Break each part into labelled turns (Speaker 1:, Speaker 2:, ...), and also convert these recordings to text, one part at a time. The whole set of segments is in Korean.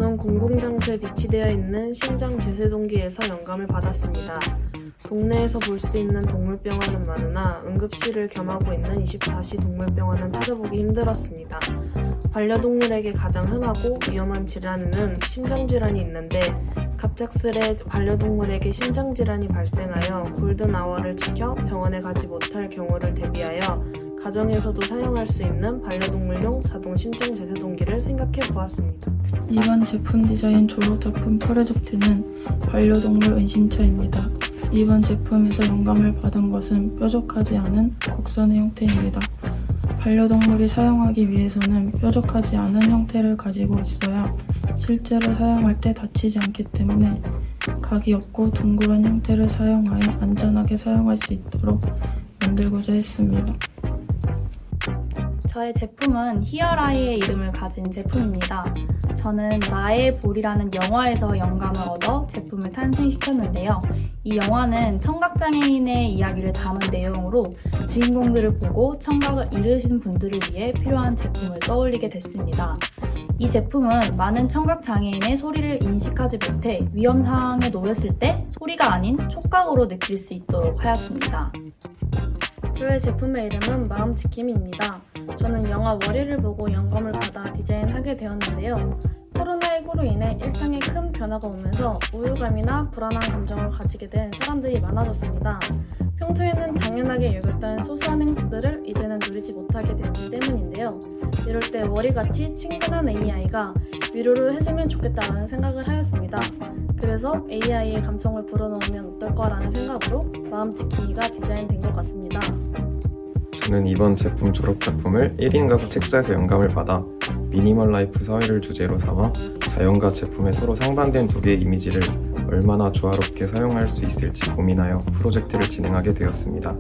Speaker 1: 저는 공공장소에 비치되어 있는 심장제세동기에서 영감을 받았습니다. 동네에서 볼 수 있는 동물병원은 많으나 응급실을 겸하고 있는 24시 동물병원은 찾아보기 힘들었습니다. 반려동물에게 가장 흔하고 위험한 질환에는 심장질환이 있는데 갑작스레 반려동물에게 심장질환이 발생하여 골든아워를 지켜 병원에 가지 못할 경우를 대비하여 가정에서도 사용할 수 있는 반려동물용 자동 심장제세동기를 생각해 보았습니다.
Speaker 2: 이번 제품 디자인 졸업작품 프로젝트는 반려동물 은신처입니다. 이번 제품에서 영감을 받은 것은 뾰족하지 않은 곡선의 형태입니다. 반려동물이 사용하기 위해서는 뾰족하지 않은 형태를 가지고 있어야 실제로 사용할 때 다치지 않기 때문에 각이 없고 둥그런 형태를 사용하여 안전하게 사용할 수 있도록 만들고자 했습니다.
Speaker 3: 저의 제품은 히어라이의 이름을 가진 제품입니다. 저는 나의 볼이라는 영화에서 영감을 얻어 제품을 탄생시켰는데요. 이 영화는 청각장애인의 이야기를 담은 내용으로 주인공들을 보고 청각을 잃으신 분들을 위해 필요한 제품을 떠올리게 됐습니다. 이 제품은 많은 청각장애인의 소리를 인식하지 못해 위험 상황에 놓였을 때 소리가 아닌 촉각으로 느낄 수 있도록 하였습니다.
Speaker 4: 저의 제품의 이름은 마음지킴이입니다. 저는 영화 월요를 보고 영감을 받아 디자인하게 되었는데요. 코로나19로 인해 일상에 큰 변화가 오면서 우울감이나 불안한 감정을 가지게 된 사람들이 많아졌습니다. 평소에는 당연하게 여겼던 소소한 행복들을 이제는 누리지 못하게 되었기 때문인데요. 이럴 때 월이같이 친근한 AI가 위로를 해주면 좋겠다라는 생각을 하였습니다. 그래서 AI의 감성을 불어넣으면 어떨까라는 생각으로 마음지킴이가 디자인된 것 같습니다.
Speaker 5: 저는 이번 제품 졸업작품을 1인 가구 책자에서 영감을 받아 미니멀 라이프 사회를 주제로 삼아 자연과 제품의 서로 상반된 두 개의 이미지를 얼마나 조화롭게 사용할 수 있을지 고민하여 프로젝트를 진행하게 되었습니다.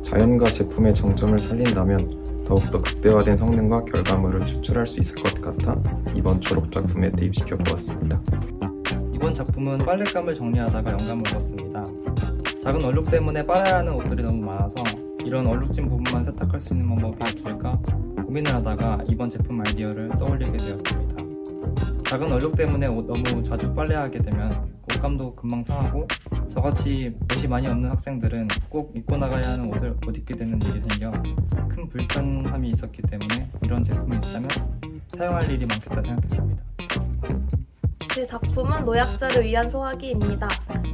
Speaker 5: 자연과 제품의 정점을 살린다면 더욱더 극대화된 성능과 결과물을 추출할 수 있을 것 같아 이번 졸업작품에 대입시켜 보았습니다.
Speaker 6: 이번 작품은 빨랫감을 정리하다가 영감을 얻었습니다. 작은 얼룩 때문에 빨아야 하는 옷들이 너무 많아서 이런 얼룩진 부분만 세탁할 수 있는 방법이 없을까 고민을 하다가 이번 제품 아이디어를 떠올리게 되었습니다. 작은 얼룩 때문에 옷 너무 자주 빨래하게 되면 옷감도 금방 상하고 저같이 옷이 많이 없는 학생들은 꼭 입고 나가야 하는 옷을 못 입게 되는 일이 생겨 큰 불편함이 있었기 때문에 이런 제품이 있다면 사용할 일이 많겠다 생각했습니다.
Speaker 7: 제 작품은 노약자를 위한 소화기입니다.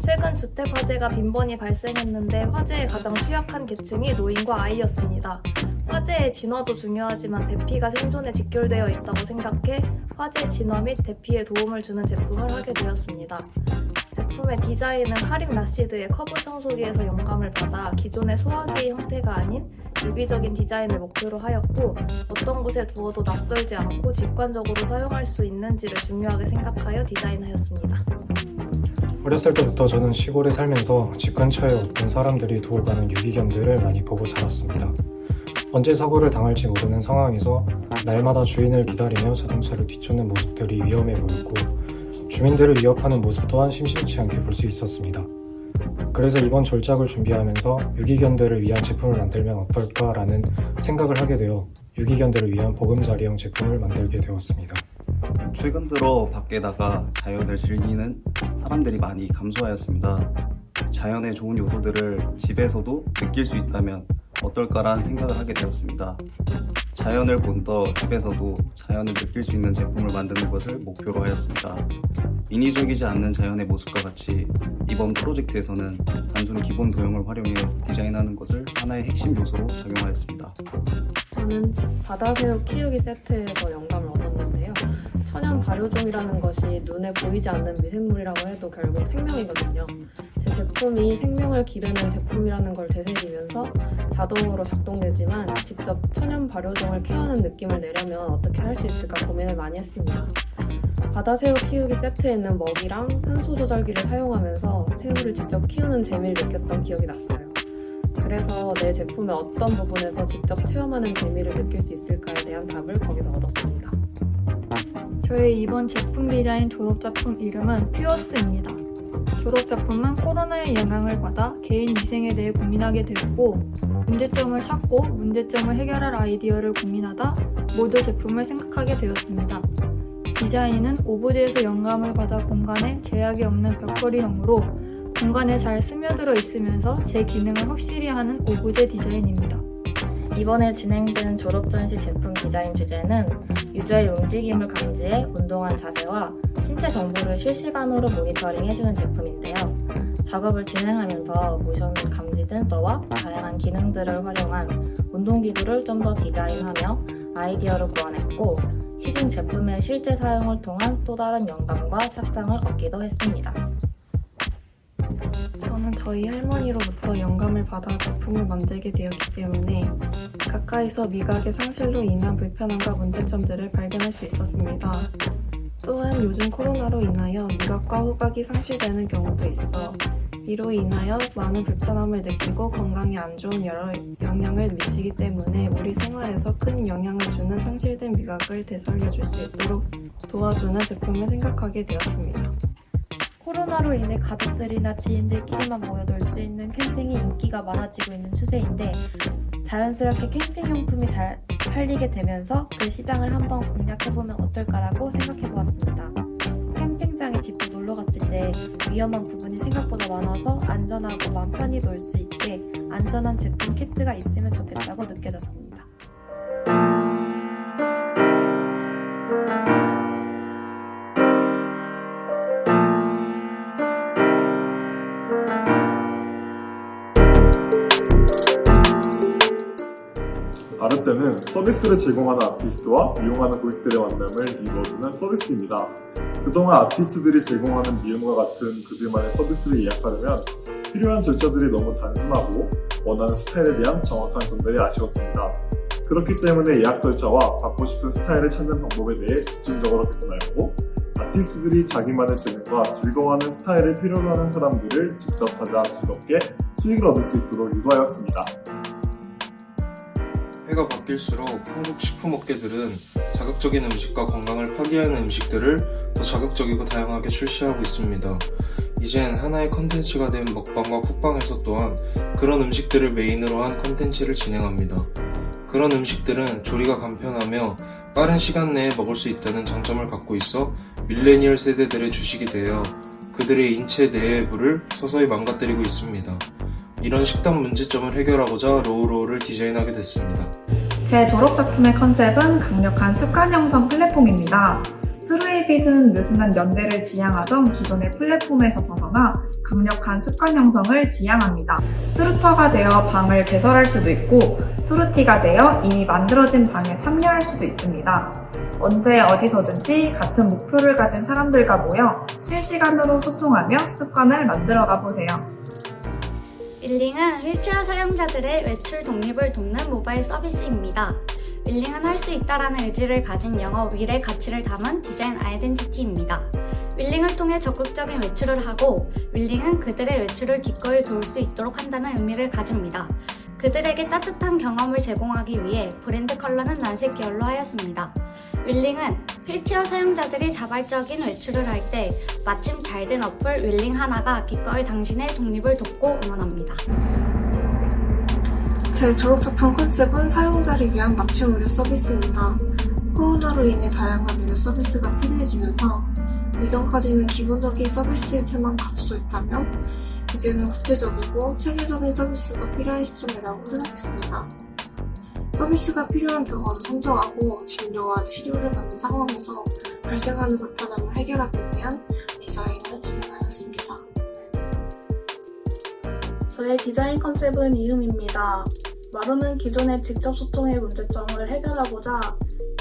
Speaker 7: 최근 주택 화재가 빈번히 발생했는데 화재에 가장 취약한 계층이 노인과 아이였습니다. 화재의 진화도 중요하지만 대피가 생존에 직결되어 있다고 생각해 화재 진화 및 대피에 도움을 주는 제품을 하게 되었습니다. 제품의 디자인은 카림 라시드의 커브 청소기에서 영감을 받아 기존의 소화기의 형태가 아닌 유기적인 디자인을 목표로 하였고 어떤 곳에 두어도 낯설지 않고 직관적으로 사용할 수 있는지를 중요하게 생각하여 디자인하였습니다.
Speaker 8: 어렸을 때부터 저는 시골에 살면서 집 근처에 없던 사람들이 두고 가는 유기견들을 많이 보고 자랐습니다. 언제 사고를 당할지 모르는 상황에서 날마다 주인을 기다리며 자동차를 뒤쫓는 모습들이 위험해 보였고 주민들을 위협하는 모습 또한 심심치 않게 볼 수 있었습니다. 그래서 이번 졸작을 준비하면서 유기견들을 위한 제품을 만들면 어떨까라는 생각을 하게 되어 유기견들을 위한 보금자리형 제품을 만들게 되었습니다.
Speaker 9: 최근 들어 밖에 나가 자연을 즐기는 사람들이 많이 감소하였습니다. 자연의 좋은 요소들을 집에서도 느낄 수 있다면 어떨까라는 생각을 하게 되었습니다. 자연을 본떠 집에서도 자연을 느낄 수 있는 제품을 만드는 것을 목표로 하였습니다. 인위적이지 않는 자연의 모습과 같이 이번 프로젝트에서는 단순 기본 도형을 활용해 디자인하는 것을 하나의 핵심 요소로 적용하였습니다.
Speaker 1: 저는 바다새우 키우기 세트에서 영감을 얻었는데요. 천연 발효종이라는 것이 눈에 보이지 않는 미생물이라고 해도 결국 생명이거든요. 제 제품이 생명을 기르는 제품이라는 걸 되새기면서 자동으로 작동되지만 직접 천연 발효종을 케어하는 느낌을 내려면 어떻게 할 수 있을까 고민을 많이 했습니다. 바다새우 키우기 세트에는 먹이랑 산소 조절기를 사용하면서 새우를 직접 키우는 재미를 느꼈던 기억이 났어요. 그래서 내 제품의 어떤 부분에서 직접 체험하는 재미를 느낄 수 있을까에 대한 답을 거기서 얻었습니다.
Speaker 3: 저의 이번 제품 디자인 졸업작품 이름은 퓨어스입니다. 졸업작품은 코로나의 영향을 받아 개인 위생에 대해 고민하게 되었고 문제점을 찾고 문제점을 해결할 아이디어를 고민하다 모두 제품을 생각하게 되었습니다. 디자인은 오브제에서 영감을 받아 공간에 제약이 없는 벽걸이형으로 공간에 잘 스며들어 있으면서 제 기능을 확실히 하는 오브제 디자인입니다.
Speaker 10: 이번에 진행된 졸업 전시 제품 디자인 주제는 유저의 움직임을 감지해 운동한 자세와 신체 정보를 실시간으로 모니터링해주는 제품인데요. 작업을 진행하면서 모션 감지 센서와 다양한 기능들을 활용한 운동기구를 좀 더 디자인하며 아이디어를 구현했고, 시중 제품의 실제 사용을 통한 또 다른 영감과 착상을 얻기도 했습니다.
Speaker 1: 저는 저희 할머니로부터 영감을 받아 제품을 만들게 되었기 때문에 가까이서 미각의 상실로 인한 불편함과 문제점들을 발견할 수 있었습니다. 또한 요즘 코로나로 인하여 미각과 후각이 상실되는 경우도 있어 이로 인하여 많은 불편함을 느끼고 건강에 안 좋은 여러 영향을 미치기 때문에 우리 생활에서 큰 영향을 주는 상실된 미각을 되살려줄 수 있도록 도와주는 제품을 생각하게 되었습니다.
Speaker 11: 코로나로 인해 가족들이나 지인들끼리만 모여 놀 수 있는 캠핑이 인기가 많아지고 있는 추세인데 자연스럽게 캠핑용품이 잘 팔리게 되면서 그 시장을 한번 공략해보면 어떨까라고 생각해보았습니다. 캠핑장에 직접 놀러 갔을 때 위험한 부분이 생각보다 많아서 안전하고 마음 편히 놀 수 있게 안전한 제품 키트가 있으면 좋겠다고 느껴졌습니다.
Speaker 12: 아르테는 서비스를 제공하는 아티스트와 이용하는 고객들의 만남을 이루어주는 서비스입니다. 그동안 아티스트들이 제공하는 미음과 같은 그들만의 서비스를 예약하려면 필요한 절차들이 너무 단순하고 원하는 스타일에 대한 정확한 전달이 아쉬웠습니다. 그렇기 때문에 예약 절차와 받고 싶은 스타일을 찾는 방법에 대해 집중적으로 개선하였고, 아티스트들이 자기만의 재능과 즐거워하는 스타일을 필요로 하는 사람들을 직접 찾아 즐겁게 수익을 얻을 수 있도록 유도하였습니다.
Speaker 5: 해가 바뀔수록 한국 식품업계들은 자극적인 음식과 건강을 파괴하는 음식들을 더 자극적이고 다양하게 출시하고 있습니다. 이젠 하나의 컨텐츠가 된 먹방과 쿡방에서 또한 그런 음식들을 메인으로 한 컨텐츠를 진행합니다. 그런 음식들은 조리가 간편하며 빠른 시간 내에 먹을 수 있다는 장점을 갖고 있어 밀레니얼 세대들의 주식이 되어 그들의 인체 내의 부를 서서히 망가뜨리고 있습니다. 이런 식단 문제점을 해결하고자 로우로우를 디자인하게 됐습니다.
Speaker 13: 제 졸업작품의 컨셉은 강력한 습관 형성 플랫폼입니다. 트루에빗은 느슨한 연대를 지향하던 기존의 플랫폼에서 벗어나 강력한 습관 형성을 지향합니다. 트루터가 되어 방을 개설할 수도 있고 트루티가 되어 이미 만들어진 방에 참여할 수도 있습니다. 언제 어디서든지 같은 목표를 가진 사람들과 모여 실시간으로 소통하며 습관을 만들어가 보세요.
Speaker 3: 윌링은 휠체어 사용자들의 외출 독립을 돕는 모바일 서비스입니다. 윌링은 할 수 있다라는 의지를 가진 영어 윌의 가치를 담은 디자인 아이덴티티입니다. 윌링을 통해 적극적인 외출을 하고 윌링은 그들의 외출을 기꺼이 도울 수 있도록 한다는 의미를 가집니다. 그들에게 따뜻한 경험을 제공하기 위해 브랜드 컬러는 난색 계열로 하였습니다. 윌링은 휠체어 사용자들이 자발적인 외출을 할 때 마침 잘된 어플 윌링 하나가 기꺼이 당신의 독립을 돕고 응원합니다.
Speaker 14: 제 졸업작품 컨셉은 사용자를 위한 맞춤 의료 서비스입니다. 코로나로 인해 다양한 의료 서비스가 필요해지면서 이전까지는 기본적인 서비스의 틀만 갖춰져 있다면 이제는 구체적이고 체계적인 서비스가 필요한 시점이라고 생각했습니다. 서비스가 필요한 병원을 선정하고 진료와 치료를 받는 상황에서 발생하는 불편함을 해결하기 위한 디자인을 진행하였습니다.
Speaker 4: 저의 디자인 컨셉은 이음입니다. 마루는 기존의 직접 소통의 문제점을 해결하고자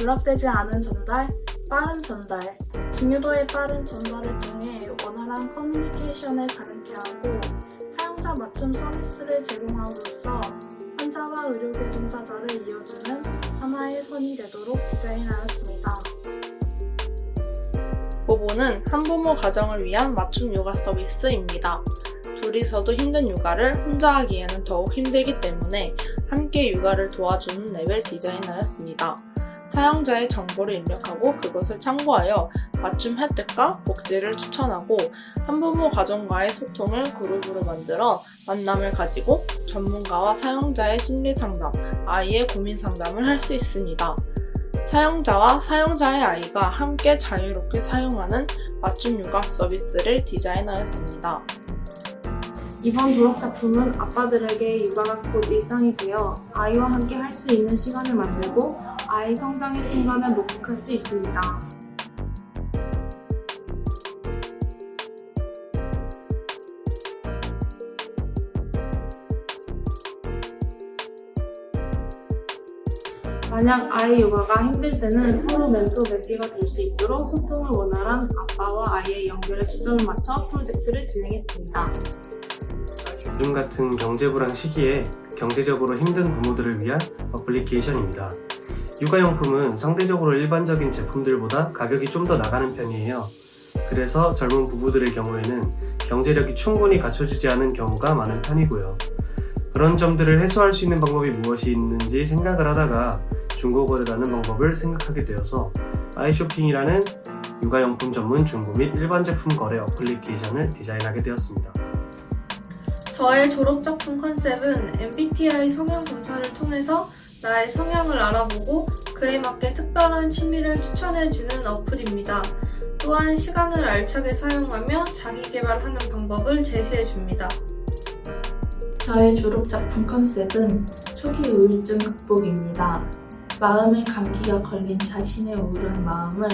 Speaker 4: 누락되지 않은 전달, 빠른 전달, 중요도의 빠른 전달을 통해 원활한 커뮤니케이션을 가능케 하고 사용자 맞춤 서비스를 제공함으로써 환자와 의료계 종사자를 이어주는 하나의 선이 되도록 디자인하였습니다.
Speaker 2: 보보는 한부모 가정을 위한 맞춤 육아 서비스입니다. 둘이서도 힘든 육아를 혼자 하기에는 더욱 힘들기 때문에 함께 육아를 도와주는 랩을 디자인하였습니다. 사용자의 정보를 입력하고 그것을 참고하여 맞춤 혜택과 복지를 추천하고 한부모 가정과의 소통을 그룹으로 만들어 만남을 가지고 전문가와 사용자의 심리 상담, 아이의 고민 상담을 할 수 있습니다. 사용자와 사용자의 아이가 함께 자유롭게 사용하는 맞춤 육아 서비스를 디자인하였습니다.
Speaker 4: 이번 졸업작품은 아빠들에게 육아가 곧 일상이 되어 아이와 함께 할 수 있는 시간을 만들고 아이 성장의 순간을 목격할 수 있습니다. 만약 아이 육아가 힘들 때는 서로 멘토 멘티가 될 수 있도록 소통을 원활한 아빠와 아이의 연결에 초점을 맞춰 프로젝트를 진행했습니다.
Speaker 15: 요즘 같은 경제불안 시기에 경제적으로 힘든 부모들을 위한 어플리케이션입니다. 육아용품은 상대적으로 일반적인 제품들보다 가격이 좀 더 나가는 편이에요. 그래서 젊은 부부들의 경우에는 경제력이 충분히 갖춰지지 않은 경우가 많은 편이고요. 그런 점들을 해소할 수 있는 방법이 무엇이 있는지 생각을 하다가 중고거래라는 방법을 생각하게 되어서 아이쇼핑이라는 육아용품 전문 중고 및 일반 제품 거래 어플리케이션을 디자인하게 되었습니다.
Speaker 3: 저의 졸업작품 컨셉은 MBTI 성향 검사를 통해서 나의 성향을 알아보고 그에 맞게 특별한 취미를 추천해주는 어플입니다. 또한 시간을 알차게 사용하며 자기 개발하는 방법을 제시해줍니다.
Speaker 2: 저의 졸업작품 컨셉은 초기 우울증 극복입니다. 마음의 감기가 걸린 자신의 우울한 마음을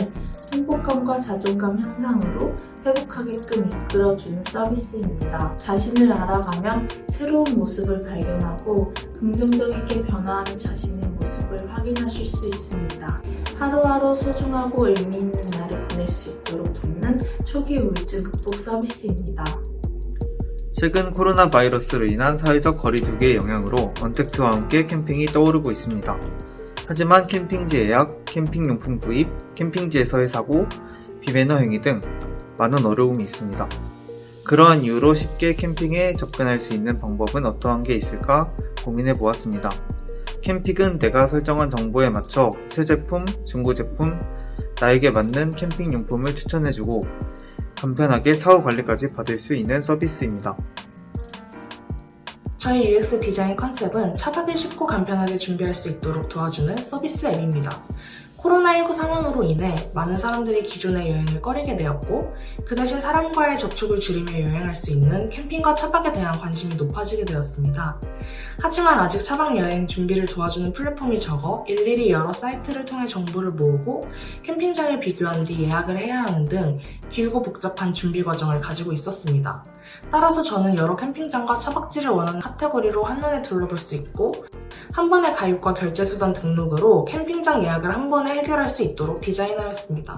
Speaker 2: 행복감과 자존감 향상으로 회복하게끔 이끌어주는 서비스입니다. 자신을 알아가며 새로운 모습을 발견하고 긍정적이게 변화하는 자신의 모습을 확인하실 수 있습니다. 하루하루 소중하고 의미 있는 날을 보낼 수 있도록 돕는 초기 우울증 극복 서비스입니다.
Speaker 16: 최근 코로나 바이러스로 인한 사회적 거리두기의 영향으로 언택트와 함께 캠핑이 떠오르고 있습니다. 하지만 캠핑지 예약, 캠핑용품 구입, 캠핑지에서의 사고, 비매너 행위 등 많은 어려움이 있습니다. 그러한 이유로 쉽게 캠핑에 접근할 수 있는 방법은 어떠한 게 있을까 고민해 보았습니다. 캠픽은 내가 설정한 정보에 맞춰 새 제품, 중고 제품, 나에게 맞는 캠핑용품을 추천해주고 간편하게 사후 관리까지 받을 수 있는 서비스입니다.
Speaker 17: 저희 UX 디자인 컨셉은 차박을 쉽고 간편하게 준비할 수 있도록 도와주는 서비스 앱입니다. 코로나19 상황으로 인해 많은 사람들이 기존의 여행을 꺼리게 되었고 그 대신 사람과의 접촉을 줄이며 여행할 수 있는 캠핑과 차박에 대한 관심이 높아지게 되었습니다. 하지만 아직 차박 여행 준비를 도와주는 플랫폼이 적어 일일이 여러 사이트를 통해 정보를 모으고 캠핑장을 비교한 뒤 예약을 해야 하는 등 길고 복잡한 준비 과정을 가지고 있었습니다. 따라서 저는 여러 캠핑장과 차박지를 원하는 카테고리로 한눈에 둘러볼 수 있고 한 번의 가입과 결제수단 등록으로 캠핑장 예약을 한 번에 해결할 수 있도록 디자인하였습니다.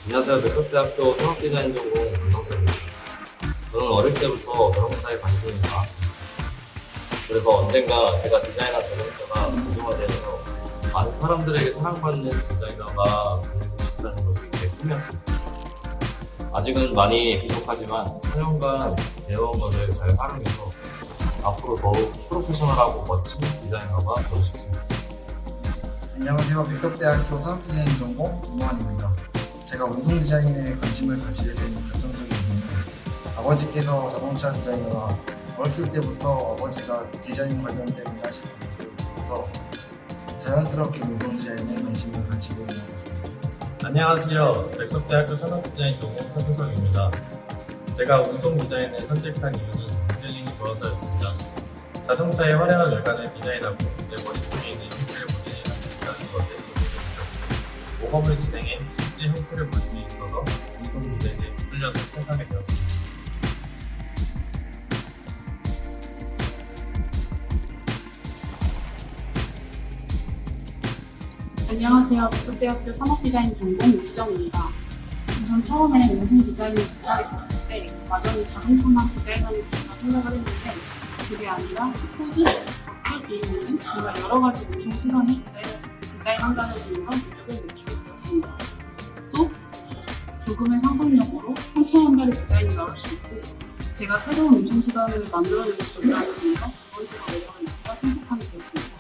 Speaker 18: 안녕하세요. 백석대학교 산업디자인 전공 강성입니다. 저는 어릴 때부터 자동차에 관심이 많았습니다. 그래서 언젠가 제가 디자인한 자동차가 대중화되어서 많은 사람들에게 사랑받는 디자이너가 되고 싶다는 것이 제 꿈이었습니다. 아직은 많이 부족하지만 사용과 대여원을 잘 활용해서 앞으로 더욱 프로페셔널하고 멋진 디자이너가 되고 싶습니다.
Speaker 19: 안녕하세요. 백석대학교 산업디자인 전공 이모환입니다. 제가 운송 디자인에 관심을 가지게 된 결정적인 이유는 아버지께서 자동차 디자이너라 어렸을 때부터 아버지가 디자인 관련된 일을 하시던 것으로 자연스럽게 운송 디자인에 관심을 가지게 된 것 같습니다.
Speaker 18: 안녕하세요. 백석대학교 산업디자인 전공 서준성입니다. 제가 운송 디자인을 선택한 이유는 디자인이 좋아서였습니다. 자동차의 화려한 외관을 디자인하고 내 머릿속에 있는 형태를 모델링할 수 있다는 것에 도움이 되었고 모험을 진행해 실제 형태를 볼 수 있어서 운송 디자인에 뚫려서 시작하게 되었습니다.
Speaker 20: 안녕하세요. 백석대학교 산업디자인 전공 이수정입니다. 우선 처음에 운송 디자인을 접하게 됐을 때 막연히 자동차만 디자인하는 것만 생각을 했는데 그게 아니라 코드, 박스, 비행기는 정말 여러 가지 운송 수단을 디자인한다는 점에서 매력을 느끼게 되었습니다. 또 조금의 상상력으로 천차만별의 디자인이 나올 수 있고 제가 새로운 운송 수단을 만들어낼 수 있다는 점에서 거의 다 매력을 느끼고 생각하게 되었습니다.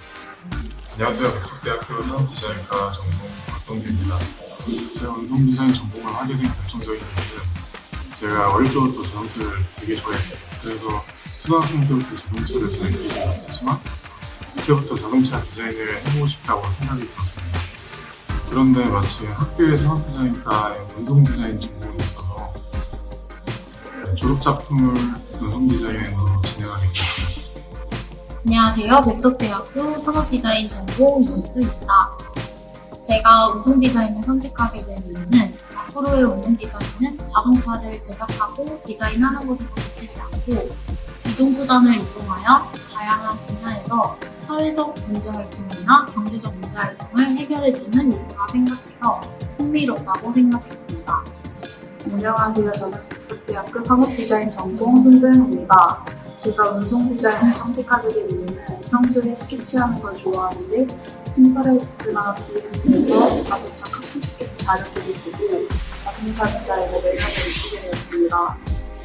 Speaker 12: 안녕하세요. 백석대학교 산업디자인과 전공 박동규입니다. 제가 운동 디자인 전공을 하게 된 결정적인 이유는 제가 어릴 때부터 자동차를 되게 좋아했어요. 그래서 초등학생 때부터 자동차를 잘 그리지 못했지만 그때부터 자동차 디자인을 해보고 싶다고 생각이 들었습니다. 그런데 마침 학교의 산업디자인과에 운송 디자인 전공이 있어서 졸업 작품을 운송 디자인으로 진행하게 됐습니다.
Speaker 21: 안녕하세요. 백석대학교 산업디자인 전공 이수입니다. 제가 운송디자인을 선택하게 된 이유는 앞으로의 운송디자인은 자동차를 제작하고 디자인하는 것으로 그치지 않고 이동수단을 이용하여 다양한 분야에서 사회적 문제활동이나 경제적 문제활동을 해결해주는 요소라 생각해서 흥미롭다고 생각했습니다.
Speaker 2: 안녕하세요. 저는 백석대학교 산업디자인 전공 손재현입니다. 제가 운송디자인을 선택하게 된 이유는 평소에 스케치하는 걸 좋아하는데 핀터레스트나 BMS에서 자동차 카피 스케치 자료들을 보고 자동차 디자인의 매력을 느끼게 되었습니다.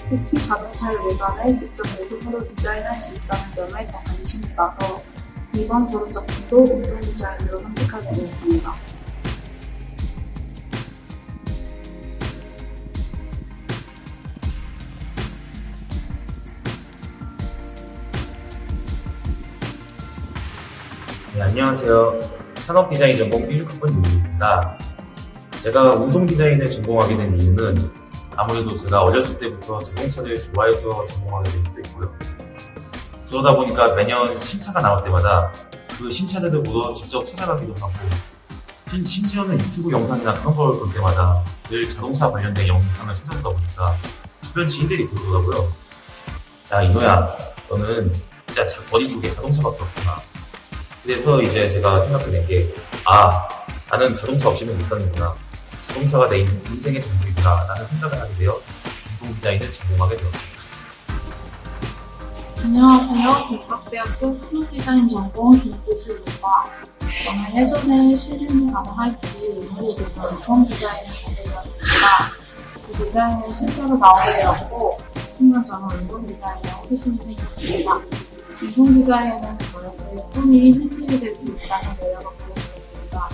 Speaker 2: 특히 자동차의 외관을 직접 내 손으로 디자인할 수 있다는 점에 더 관심이 가서 이번 졸업 작품도 운동 디자인으로 선택하게 되었습니다.
Speaker 18: 네, 안녕하세요. 산업디자인 전공 16학번 윤입니다. 제가 운송디자인을 전공하게 된 이유는 아무래도 제가 어렸을 때부터 자동차를 좋아해서 전공하게 된 것도 있고요. 그러다 보니까 매년 신차가 나올 때마다 그 신차들을 보러 직접 찾아가기도 하고 심지어는 유튜브 영상이나 그런 걸 볼 때마다 늘 자동차 관련된 영상을 찾아보다 보니까 주변 지인들이 그러더라고요. 야, 이노야, 너는 진짜 머릿속에 자동차밖에 없구나. 그래서 이제 제가 생각해낸 게, 나는 자동차 없이는 못 사는구나. 자동차가 내 인생의 전부이구나 라는 생각을 하게 되어 운송 디자인을 전공하게 되었습니다.
Speaker 2: 안녕하세요. 백석대학교 산업디자인 전공 김지수입니다. 저는 예전에 실행이 가능할지 의문이 들던 운송 디자인을 하게 되었습니다. 그 디자인이 실제로 나오게 되었고, 순간 저는 운송 디자인에 호기심이 생겼습니다. 운송 디자인은 저의 꿈이 현실이 될 수 있다는 매력을 보여주었습니다.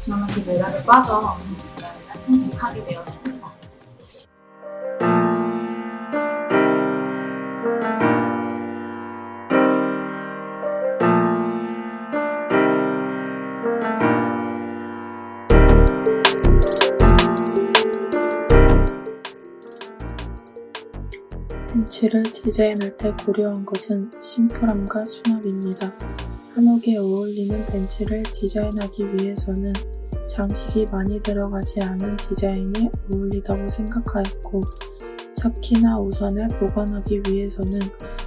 Speaker 2: 저는 그 매력에 빠져 운송 디자인을 선택하게 되었습니다. 벤치를 디자인할 때 고려한 것은 심플함과 수납입니다. 한옥에 어울리는 벤치를 디자인하기 위해서는 장식이 많이 들어가지 않은 디자인이 어울리다고 생각하였고, 차키나 우산을 보관하기 위해서는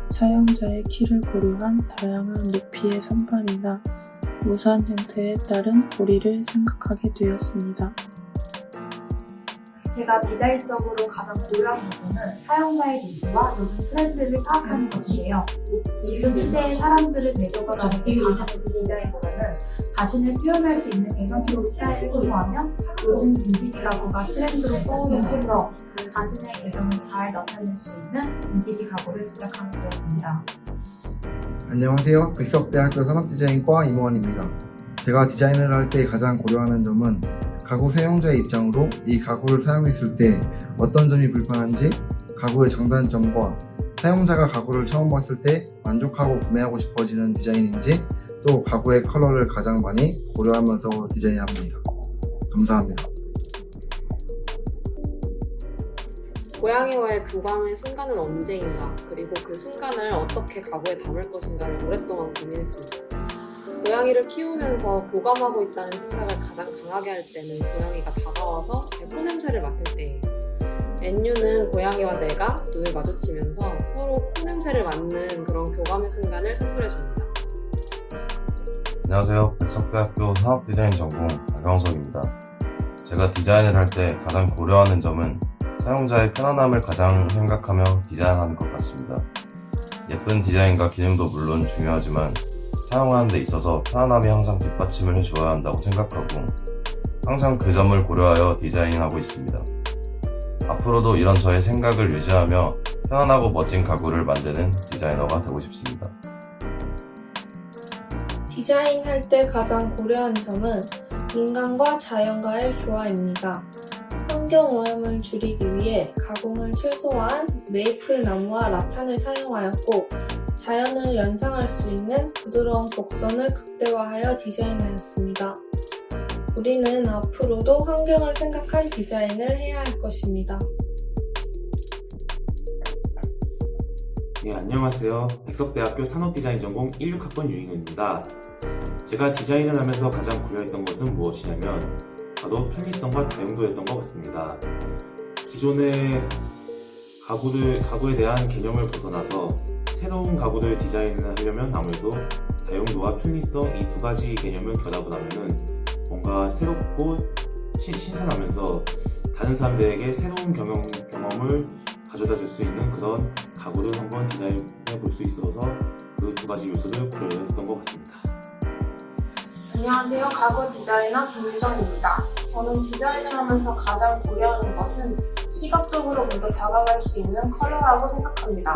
Speaker 2: 사용자의 키를 고려한 다양한 높이의 선반이나 우산 형태에 따른 고리를 생각하게 되었습니다.
Speaker 11: 제가 디자인적으로 가장 고려한 부분은 사용자의 니즈와 요즘 트렌드를 파악하는 것인데요. 지금 시대의 사람들을 대적하는 가상의 디자인보다는 자신을 표현할 수 있는 개성있는 스타일을 선호하며 요즘 빈티지 가구가 트렌드로 떠오르면서 자신의 개성을 잘 나타낼 수 있는 빈티지 가구를 제작하게 되었습니다.
Speaker 19: 안녕하세요. 백석대학교 산업디자인과 임원입니다. 제가 디자인을 할 때 가장 고려하는 점은 가구 사용자의 입장으로 이 가구를 사용했을 때 어떤 점이 불편한지, 가구의 장단점과 사용자가 가구를 처음 봤을 때 만족하고 구매하고 싶어지는 디자인인지, 또 가구의 컬러를 가장 많이 고려하면서 디자인합니다. 감사합니다.
Speaker 1: 고양이와의 교감의 순간은 언제인가, 그리고 그 순간을 어떻게 가구에 담을 것인가를 오랫동안 고민했습니다. 고양이를 키우면서 교감하고 있다는 생각을 가장 강하게 할 때는 고양이가 다가와서 제 코냄새를 맡을 때예요. NU는 고양이와 내가 눈을 마주치면서 서로 코냄새를 맡는 그런 교감의 순간을 선물해줍니다.
Speaker 22: 안녕하세요. 백석대학교 산업디자인 전공 박영석입니다. 제가 디자인을 할 때 가장 고려하는 점은 사용자의 편안함을 가장 생각하며 디자인하는 것 같습니다. 예쁜 디자인과 기능도 물론 중요하지만 사용하는 데 있어서 편안함이 항상 뒷받침을 해주어야 한다고 생각하고 항상 그 점을 고려하여 디자인하고 있습니다. 앞으로도 이런 저의 생각을 유지하며 편안하고 멋진 가구를 만드는 디자이너가 되고 싶습니다.
Speaker 3: 디자인할 때 가장 고려하는 점은
Speaker 4: 인간과 자연과의 조화입니다. 환경오염을 줄이기 위해 가공을 최소화한 메이플 나무와 라탄을 사용하였고 자연을 연상할 수 있는 부드러운 곡선을 극대화하여 디자인하였습니다. 우리는 앞으로도 환경을 생각한 디자인을 해야 할 것입니다.
Speaker 6: 네, 안녕하세요. 백석대학교 산업디자인 전공 16학번 유인훈입니다. 제가 디자인을 하면서 가장 고려했던 것은 무엇이냐면 바로 편리성과 다용도였던 것 같습니다. 기존의 가구에 대한 개념을 벗어나서 새로운 가구를 디자인하려면 아무래도 다용도와 편리성 이 두 가지 개념을 결합을 하면은 뭔가 새롭고 신선하면서 다른 사람들에게 새로운 경험을 가져다 줄 수 있는 그런 가구를 한번 디자인해 볼 수 있어서 그 두 가지 요소를 고려했던 것 같습니다.
Speaker 7: 안녕하세요. 가구 디자이너 김유정입니다. 저는 디자인을 하면서 가장 고려하는 것은 시각적으로 먼저 다가갈 수 있는 컬러라고 생각합니다.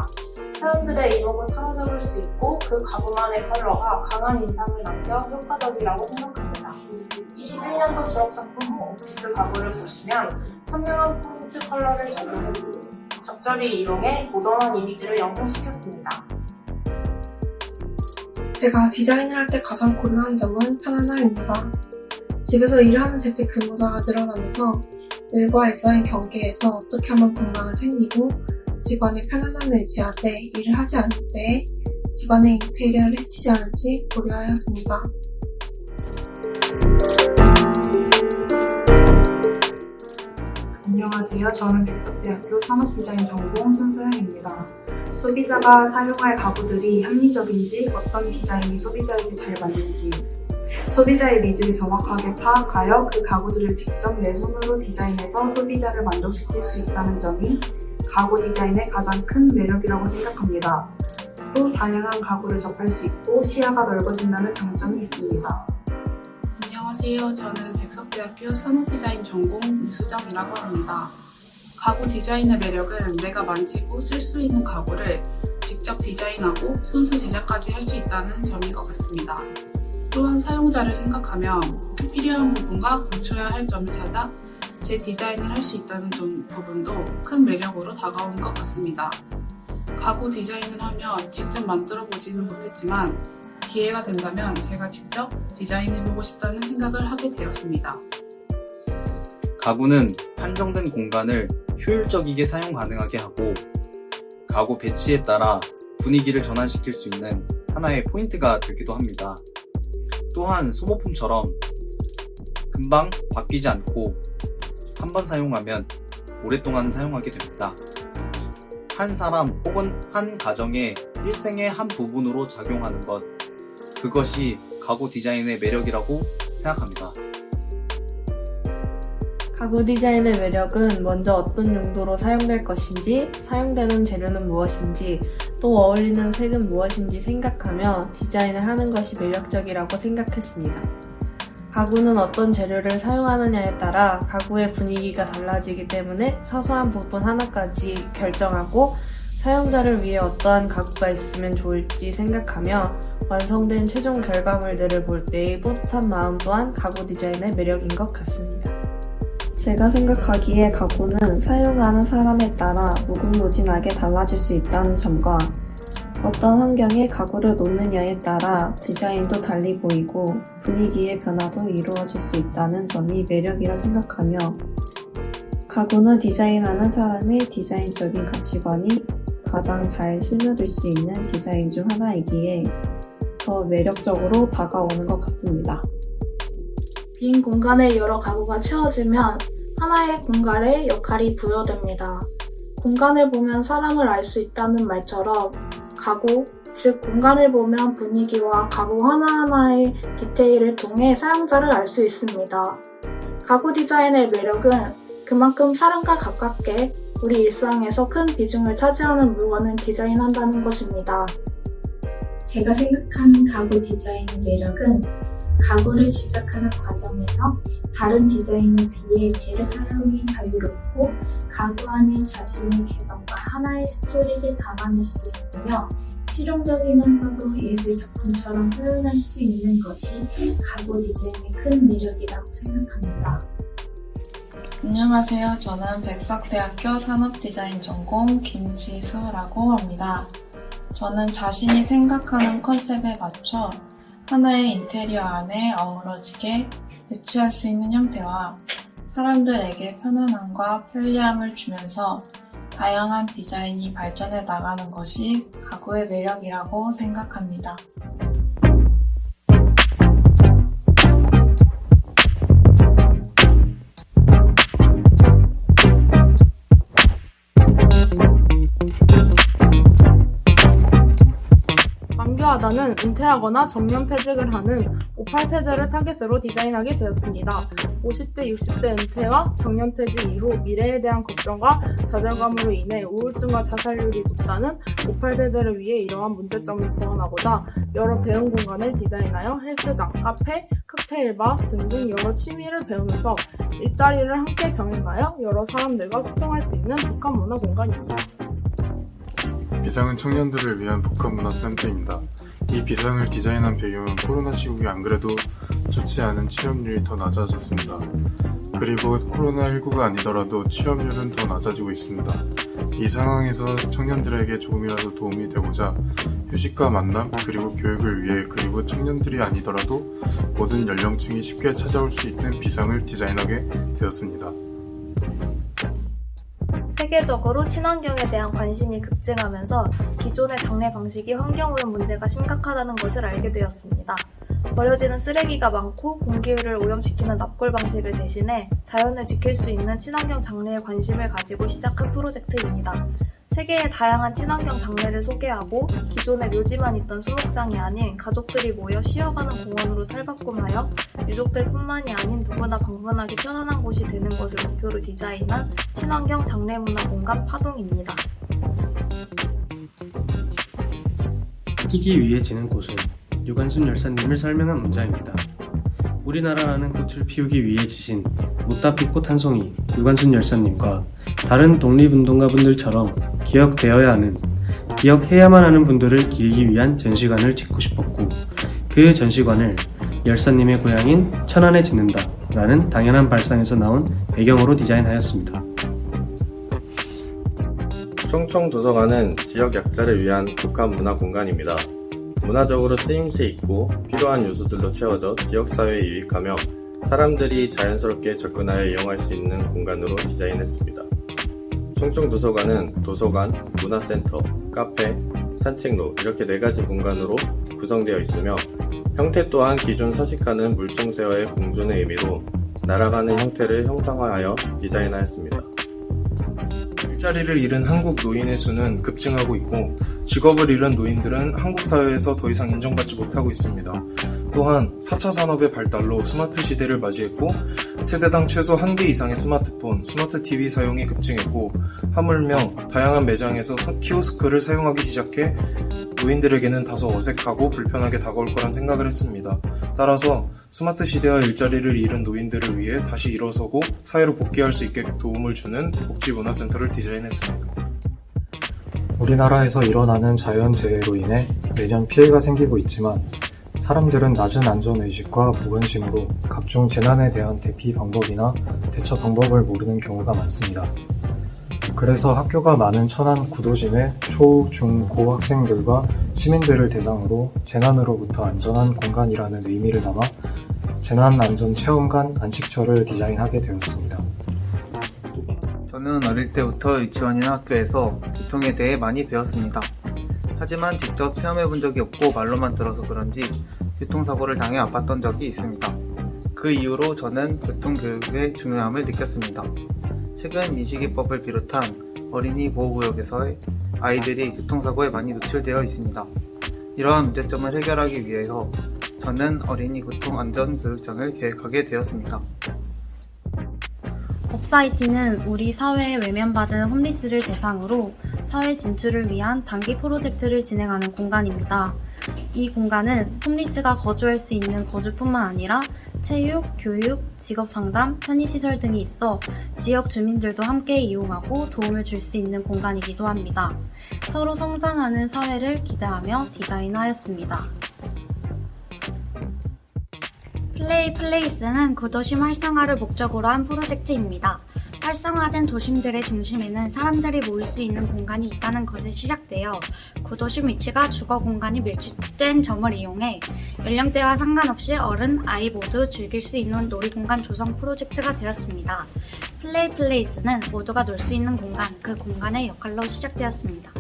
Speaker 7: 사람들의 이목을 사로잡을 수 있고 그 가구만의 컬러가 강한 인상을 남겨 효과적이라고 생각합니다. 21년도 졸업작품 오피스 가구를 보시면 선명한 포인트 컬러를 적절히 이용해 모던한 이미지를 연상시켰습니다.
Speaker 14: 제가 디자인을 할 때 가장 고려한 점은 편안함입니다. 집에서 일하는 재택근무자가 늘어나면서 일과 일상의 경계에서 어떻게 하면 건강을 챙기고 집안의 편안함을 유지하되 일을 하지 않을 때 집안의 인테리어를 해치지 않을지 고려하였습니다.
Speaker 23: 안녕하세요. 저는 백석대학교 산업디자인 전공 손소영입니다. 소비자가 사용할 가구들이 합리적인지 어떤 디자인이 소비자에게 잘 맞는지 소비자의 니즈를 정확하게 파악하여 그 가구들을 직접 내 손으로 디자인해서 소비자를 만족시킬 수 있다는 점이 가구 디자인의 가장 큰 매력이라고 생각합니다. 또 다양한 가구를 접할 수 있고 시야가 넓어진다는 장점이 있습니다.
Speaker 20: 안녕하세요. 저는 백석대학교 산업디자인 전공 유수정이라고 합니다. 가구 디자인의 매력은 내가 만지고 쓸 수 있는 가구를 직접 디자인하고 손수 제작까지 할 수 있다는 점인 것 같습니다. 또한 사용자를 생각하며 필요한 부분과 고쳐야 할 점을 찾아 제 디자인을 할 수 있다는 부분도 큰 매력으로 다가오는 것 같습니다. 가구 디자인을 하면 직접 만들어 보지는 못했지만 기회가 된다면 제가 직접 디자인해보고 싶다는 생각을 하게 되었습니다.
Speaker 9: 가구는 한정된 공간을 효율적이게 사용 가능하게 하고 가구 배치에 따라 분위기를 전환시킬 수 있는 하나의 포인트가 되기도 합니다. 또한 소모품처럼 금방 바뀌지 않고 한 번 사용하면 오랫동안 사용하게 됩니다. 한 사람 혹은 한 가정의 일생의 한 부분으로 작용하는 것, 그것이 가구 디자인의 매력이라고 생각합니다.
Speaker 1: 가구 디자인의 매력은 먼저 어떤 용도로 사용될 것인지, 사용되는 재료는 무엇인지, 또 어울리는 색은 무엇인지 생각하며 디자인을 하는 것이 매력적이라고 생각했습니다. 가구는 어떤 재료를 사용하느냐에 따라 가구의 분위기가 달라지기 때문에 사소한 부분 하나까지 결정하고 사용자를 위해 어떠한 가구가 있으면 좋을지 생각하며 완성된 최종 결과물들을 볼 때의 뿌듯한 마음 또한 가구 디자인의 매력인 것 같습니다.
Speaker 24: 제가 생각하기에 가구는 사용하는 사람에 따라 무궁무진하게 달라질 수 있다는 점과 어떤 환경에 가구를 놓느냐에 따라 디자인도 달리 보이고 분위기의 변화도 이루어질 수 있다는 점이 매력이라 생각하며 가구는 디자인하는 사람의 디자인적인 가치관이 가장 잘 스며들 수 있는 디자인 중 하나이기에 더 매력적으로 다가오는 것 같습니다.
Speaker 25: 빈 공간에 여러 가구가 채워지면 하나의 공간의 역할이 부여됩니다. 공간을 보면 사람을 알 수 있다는 말처럼 가구, 즉 공간을 보면 분위기와 가구 하나하나의 디테일을 통해 사용자를 알 수 있습니다. 가구 디자인의 매력은 그만큼 사람과 가깝게 우리 일상에서 큰 비중을 차지하는 물건을 디자인한다는 것입니다.
Speaker 21: 제가 생각하는 가구 디자인의 매력은 가구를 제작하는 과정에서 다른 디자인에 비해 재료 사용이 자유롭고 가구 안에 자신의 개성과 하나의 스토리를 담아낼 수 있으며 실용적이면서도 예술 작품처럼 표현할 수 있는 것이 가구 디자인의 큰 매력이라고 생각합니다.
Speaker 2: 안녕하세요. 저는 백석대학교 산업디자인 전공 김지수라고 합니다. 저는 자신이 생각하는 컨셉에 맞춰 하나의 인테리어 안에 어우러지게 배치할 수 있는 형태와 사람들에게 편안함과 편리함을 주면서 다양한 디자인이 발전해 나가는 것이 가구의 매력이라고 생각합니다.
Speaker 4: 완교하다는 은퇴하거나 정년퇴직을 하는 58세대를 타깃으로 디자인하게 되었습니다. 50대, 60대 은퇴와 정년퇴직 이후 미래에 대한 걱정과 좌절감으로 인해 우울증과 자살률이 높다는 58세대를 위해 이러한 문제점을 보완하고자 여러 배움 공간을 디자인하여 헬스장, 카페, 칵테일바 등등 여러 취미를 배우면서 일자리를 함께 병행하여 여러 사람들과 소통할 수 있는 복합문화 공간입니다.
Speaker 12: 비상은 청년들을 위한 복합문화센터입니다. 이 비상을 디자인한 배경은 코로나 시국에 안 그래도 좋지 않은 취업률이 더 낮아졌습니다. 그리고 코로나19가 아니더라도 취업률은 더 낮아지고 있습니다. 이 상황에서 청년들에게 조금이라도 도움이 되고자 휴식과 만남 그리고 교육을 위해 그리고 청년들이 아니더라도 모든 연령층이 쉽게 찾아올 수 있는 비상을 디자인하게 되었습니다.
Speaker 11: 세계적으로 친환경에 대한 관심이 급증하면서 기존의 장래 방식이 환경오염 문제가 심각하다는 것을 알게 되었습니다. 버려지는 쓰레기가 많고 공기를 오염시키는 납골 방식을 대신해 자연을 지킬 수 있는 친환경 장르에 관심을 가지고 시작한 프로젝트입니다. 세계의 다양한 친환경 장르를 소개하고 기존의 묘지만 있던 수목장이 아닌 가족들이 모여 쉬어가는 공원으로 탈바꿈하여 유족들 뿐만이 아닌 누구나 방문하기 편안한 곳이 되는 것을 목표로 디자인한 친환경 장례문화 공간 파동입니다.
Speaker 5: 피기 위해 지는 꽃은 유관순 열사님을 설명한 문장입니다. 우리나라라는 꽃을 피우기 위해 지신 무따피꽃 한 송이 유관순 열사님과 다른 독립운동가분들처럼 기억되어야 하는, 기억해야만 하는 분들을 기리기 위한 전시관을 짓고 싶었고 그 전시관을 열사님의 고향인 천안에 짓는다 라는 당연한 발상에서 나온 배경으로 디자인하였습니다.
Speaker 8: 총총도서관은 지역 약자를 위한 복합문화 공간입니다. 문화적으로 쓰임새 있고 필요한 요소들로 채워져 지역사회에 유익하며 사람들이 자연스럽게 접근하여 이용할 수 있는 공간으로 디자인했습니다. 총총도서관은 도서관, 문화센터, 카페, 산책로 이렇게 4가지 공간으로 구성되어 있으며 형태 또한 기존 서식하는 물총새와의 공존의 의미로 날아가는 형태를 형상화하여 디자인하였습니다.
Speaker 10: 일자리를 잃은 한국 노인의 수는 급증하고 있고 직업을 잃은 노인들은 한국 사회에서 더 이상 인정받지 못하고 있습니다. 또한 4차 산업의 발달로 스마트 시대를 맞이했고 세대당 최소 1개 이상의 스마트폰, 스마트 TV 사용이 급증했고 하물며 다양한 매장에서 키오스크를 사용하기 시작해 노인들에게는 다소 어색하고 불편하게 다가올 거란 생각을 했습니다. 따라서 스마트 시대와 일자리를 잃은 노인들을 위해 다시 일어서고 사회로 복귀할 수 있게 도움을 주는 복지문화센터를 디자인했습니다.
Speaker 13: 우리나라에서 일어나는 자연재해로 인해 매년 피해가 생기고 있지만 사람들은 낮은 안전의식과 무관심으로 각종 재난에 대한 대피 방법이나 대처 방법을 모르는 경우가 많습니다. 그래서 학교가 많은 천안 구도심의 초, 중, 고 학생들과 시민들을 대상으로 재난으로부터 안전한 공간이라는 의미를 담아 재난안전체험관 안식처를 디자인하게 되었습니다.
Speaker 16: 저는 어릴 때부터 유치원이나 학교에서 교통에 대해 많이 배웠습니다. 하지만 직접 체험해본 적이 없고 말로만 들어서 그런지 교통사고를 당해 아팠던 적이 있습니다. 그 이후로 저는 교통교육의 중요함을 느꼈습니다. 최근 민식이법을 비롯한 어린이 보호구역에서의 아이들이 교통사고에 많이 노출되어 있습니다. 이러한 문제점을 해결하기 위해서 저는 어린이 교통안전교육장을 계획하게 되었습니다.
Speaker 3: 업사이티는 우리 사회에 외면받은 홈리스를 대상으로 사회 진출을 위한 단기 프로젝트를 진행하는 공간입니다. 이 공간은 홈리스가 거주할 수 있는 거주뿐만 아니라 체육, 교육, 직업상담, 편의시설 등이 있어 지역 주민들도 함께 이용하고 도움을 줄 수 있는 공간이기도 합니다. 서로 성장하는 사회를 기대하며 디자인하였습니다. 플레이 플레이스는 구도심 활성화를 목적으로 한 프로젝트입니다. 활성화된 도심들의 중심에는 사람들이 모일 수 있는 공간이 있다는 것에 시작되어 구도심 위치가 주거 공간이 밀집된 점을 이용해 연령대와 상관없이 어른, 아이 모두 즐길 수 있는 놀이공간 조성 프로젝트가 되었습니다. 플레이 플레이스는 모두가 놀 수 있는 공간, 그 공간의 역할로 시작되었습니다.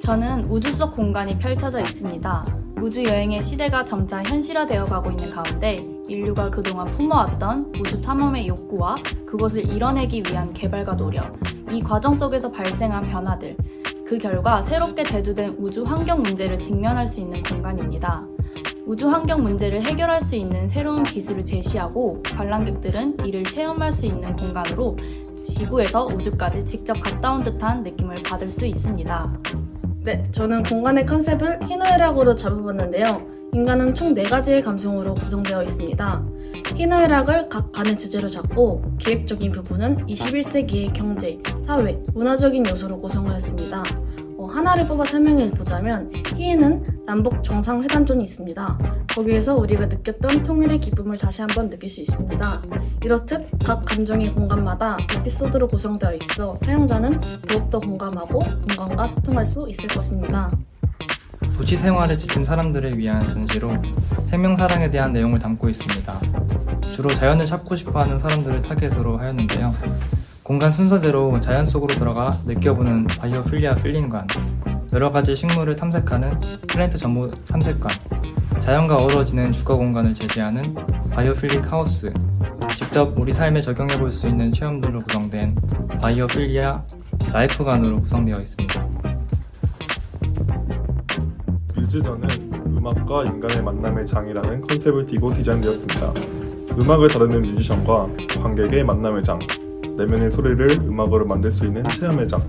Speaker 3: 저는 우주 속 공간이 펼쳐져 있습니다. 우주 여행의 시대가 점차 현실화되어 가고 있는 가운데 인류가 그동안 품어왔던 우주 탐험의 욕구와 그것을 이뤄내기 위한 개발과 노력, 이 과정 속에서 발생한 변화들, 그 결과 새롭게 대두된 우주 환경 문제를 직면할 수 있는 공간입니다. 우주 환경 문제를 해결할 수 있는 새로운 기술을 제시하고 관람객들은 이를 체험할 수 있는 공간으로 지구에서 우주까지 직접 갔다 온 듯한 느낌을 받을 수 있습니다.
Speaker 4: 네, 저는 공간의 컨셉을 희노애락으로 잡아봤는데요. 인간은 총 4가지의 감성으로 구성되어 있습니다. 희노애락을 각 간의 주제로 잡고 기획적인 부분은 21세기의 경제, 사회, 문화적인 요소로 구성하였습니다. 하나를 뽑아 설명해보자면 희에는 남북 정상회담존이 있습니다. 거기에서 우리가 느꼈던 통일의 기쁨을 다시 한번 느낄 수 있습니다. 이렇듯 각 감정의 공간마다 에피소드로 구성되어 있어 사용자는 더욱더 공감하고 공간과 소통할 수 있을 것입니다.
Speaker 13: 도시 생활에 지친 사람들을 위한 전시로 생명사랑에 대한 내용을 담고 있습니다. 주로 자연을 찾고 싶어하는 사람들을 타겟으로 하였는데요. 공간 순서대로 자연 속으로 들어가 느껴보는 바이오필리아 필링관, 여러가지 식물을 탐색하는 플랜트 정보 탐색관, 자연과 어우러지는 주거 공간을 제시하는 바이오필릭 하우스, 직접 우리 삶에 적용해볼 수 있는 체험들로 구성된 바이오필리아 라이프관으로 구성되어 있습니다.
Speaker 12: 뮤즈전은 음악과 인간의 만남의 장이라는 컨셉을 띠고 디자인되었습니다. 음악을 다루는 뮤지션과 관객의 만남의 장, 내면의 소리를 음악으로 만들 수 있는 체험의 장,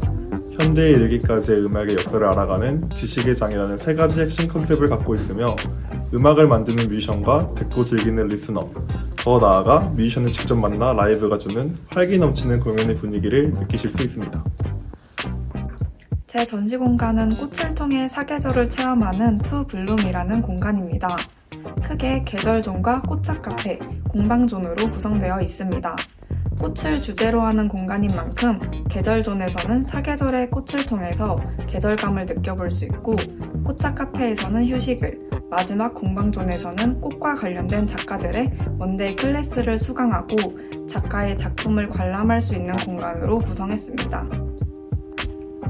Speaker 12: 현대에 이르기까지의 음악의 역사를 알아가는 지식의 장이라는 3가지 핵심 컨셉을 갖고 있으며 음악을 만드는 뮤지션과 듣고 즐기는 리스너, 더 나아가 뮤지션을 직접 만나 라이브가 주는 활기 넘치는 공연의 분위기를 느끼실 수 있습니다.
Speaker 23: 제 전시 공간은 꽃을 통해 사계절을 체험하는 투블룸이라는 공간입니다. 크게 계절존과 꽃차 카페, 공방존으로 구성되어 있습니다. 꽃을 주제로 하는 공간인 만큼 계절존에서는 사계절의 꽃을 통해서 계절감을 느껴볼 수 있고 꽃차 카페에서는 휴식을, 마지막 공방존에서는 꽃과 관련된 작가들의 원데이 클래스를 수강하고 작가의 작품을 관람할 수 있는 공간으로 구성했습니다.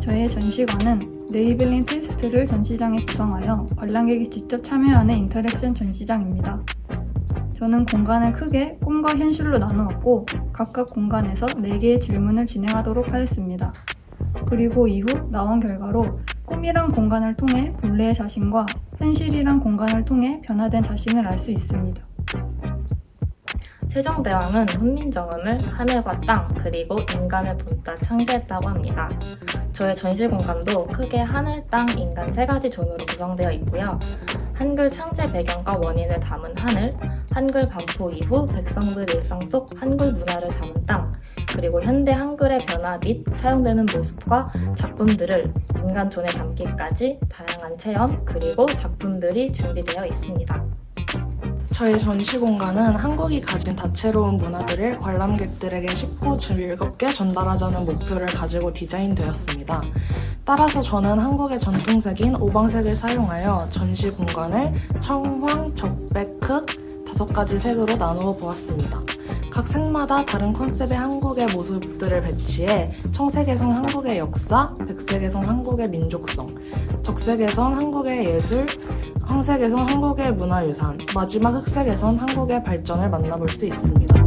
Speaker 2: 저의 전시관은 네이블링 테스트를 전시장에 구성하여 관람객이 직접 참여하는 인터랙션 전시장입니다. 저는 공간을 크게 꿈과 현실로 나누었고 각각 공간에서 4개의 질문을 진행하도록 하였습니다. 그리고 이후 나온 결과로 꿈이란 공간을 통해 본래의 자신과 현실이란 공간을 통해 변화된 자신을 알 수 있습니다.
Speaker 1: 세종대왕은 훈민정음을 하늘과 땅 그리고 인간을 본따 창제했다고 합니다. 저의 전시 공간도 크게 하늘, 땅, 인간 3가지 존으로 구성되어 있고요. 한글 창제 배경과 원인을 담은 하늘, 한글 반포 이후 백성들 일상 속 한글 문화를 담은 땅, 그리고 현대 한글의 변화 및 사용되는 모습과 작품들을 인간 존에 담기까지 다양한 체험 그리고 작품들이 준비되어 있습니다.
Speaker 25: 저의 전시 공간은 한국이 가진 다채로운 문화들을 관람객들에게 쉽고 즐겁게 전달하자는 목표를 가지고 디자인되었습니다. 따라서 저는 한국의 전통색인 오방색을 사용하여 전시 공간을 청황, 적백, 흑 5가지 색으로 나누어 보았습니다. 각 색마다 다른 컨셉의 한국의 모습들을 배치해 청색에선 한국의 역사, 백색에선 한국의 민족성, 적색에선 한국의 예술, 황색에선 한국의 문화유산, 마지막 흑색에선 한국의 발전을 만나볼 수 있습니다.